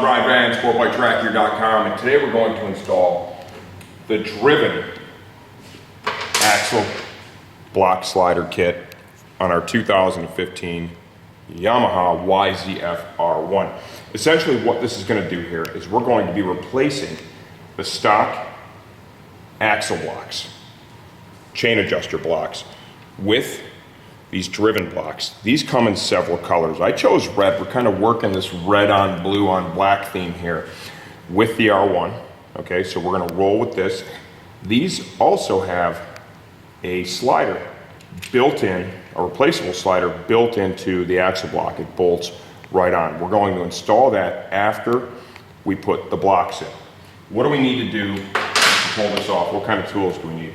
Driven, sportbiketrackgear.com, and today we're going to install the Driven Axel Block Slider kit on our 2015 Yamaha YZF-R1. Essentially what this is going to do here is we're going to be replacing the stock axle blocks, chain adjuster blocks, with these Driven blocks. These come in several colors. I chose red. We're kind of working this red on blue on black theme here with the R1. Okay, so we're going to roll with this. These also have a slider built in, a replaceable slider built into the axle block. It bolts right on. We're going to install that after we put the blocks in. What do we need to do to pull this off? What kind of tools do we need?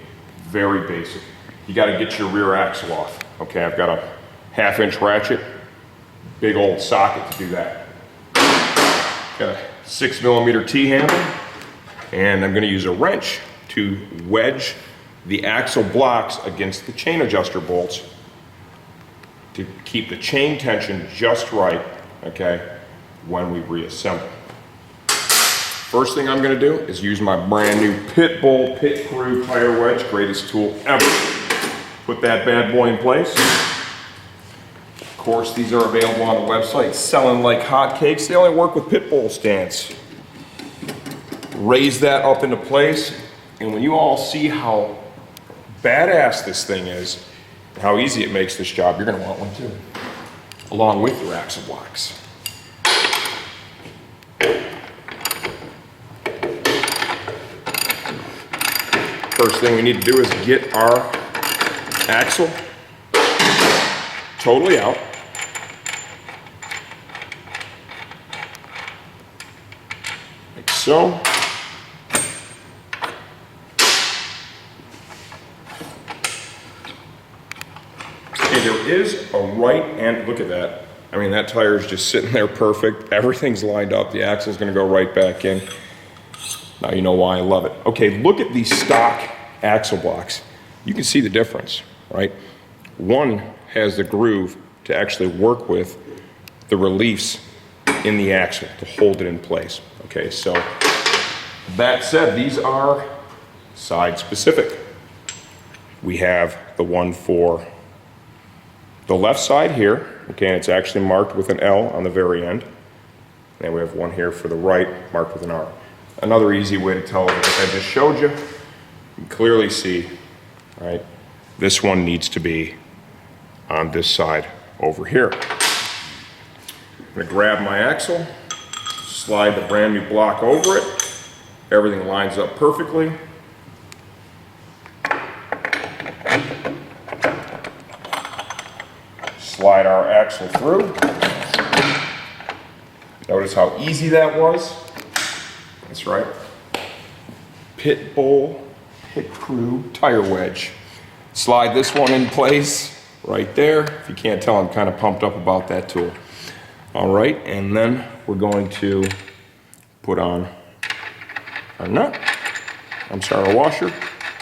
Very basic. You got to get your rear axle off. Okay, I've got a 1/2-inch ratchet, big old socket to do that. Got a 6mm T-handle, and I'm going to use a wrench to wedge the axle blocks against the chain adjuster bolts to keep the chain tension just right, okay, when we reassemble. First thing I'm going to do is use my brand new Pitbull Pit Crew tire wedge, greatest tool ever. Put that bad boy in place. Of course, these are available on the website, selling like hotcakes. They only work with Pitbull stance. Raise that up into place, and when you all see how badass this thing is, and how easy it makes this job, you're going to want one too, along with your axle blocks. First thing we need to do is get our axle totally out. Like so. Okay, there is a right and look at that. I mean, that tire is just sitting there perfect. Everything's lined up. The axle's going to go right back in. Now you know why I love it. Okay, look at these stock axle blocks. You can see the difference, right? One has the groove to actually work with the reliefs in the axle to hold it in place. Okay, so that said, these are side specific. We have the one for the left side here, okay, and it's actually marked with an L on the very end. And we have one here for the right marked with an R. Another easy way to tell, like I just showed you, you can clearly see, right, this one needs to be on this side over here. I'm going to grab my axle, slide the brand new block over it. Everything lines up perfectly. Slide our axle through. Notice how easy that was. That's right. Pitbull Pit Crew tire wedge. Slide this one in place right there. If you can't tell, I'm kind of pumped up about that tool. All right, and then we're going to put on our nut. Our washer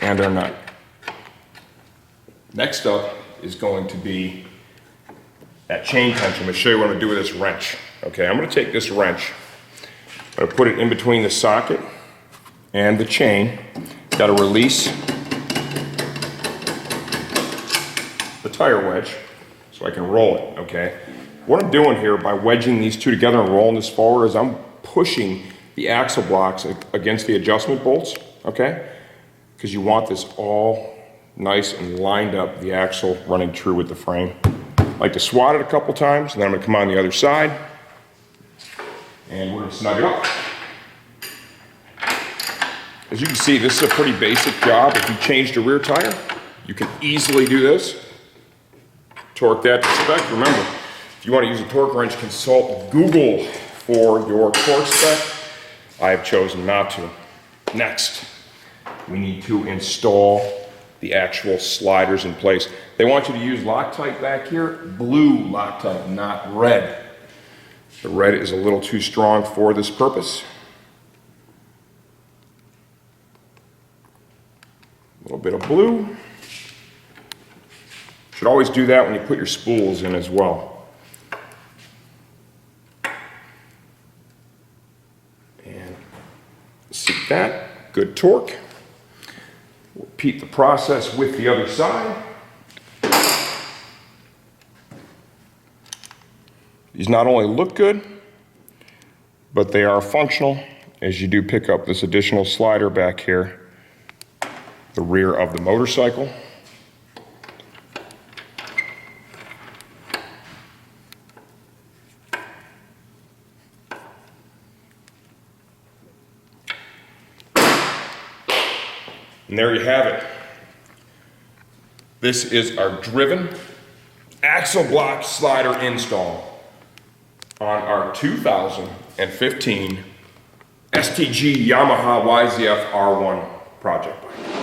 and our nut. Next up is going to be that chain tension. I'm going to show you what I'm going to do with this wrench. Okay, I'm going to take this wrench. I'm going to put it in between the socket and the chain. Got to release the tire wedge so I can roll it, okay? What I'm doing here by wedging these two together and rolling this forward is I'm pushing the axle blocks against the adjustment bolts, okay? Because you want this all nice and lined up, the axle running true with the frame. I like to swat it a couple times, and then I'm going to come on the other side, and we're going to snug it up. As you can see, this is a pretty basic job. If you change the rear tire, you can easily do this. Torque that to spec. Remember, if you want to use a torque wrench, consult Google for your torque spec. I have chosen not to. Next, we need to install the actual sliders in place. They want you to use Loctite back here, blue Loctite, not red. The red is a little too strong for this purpose. A little bit of blue. Should always do that when you put your spools in as well. that. Good torque. Repeat the process with the other side. These not only look good, but they are functional, as you do pick up this additional slider back here, the rear of the motorcycle. And there you have it. This is our Driven Axle Block Slider install on our 2015 STG Yamaha YZF-R1 project bike.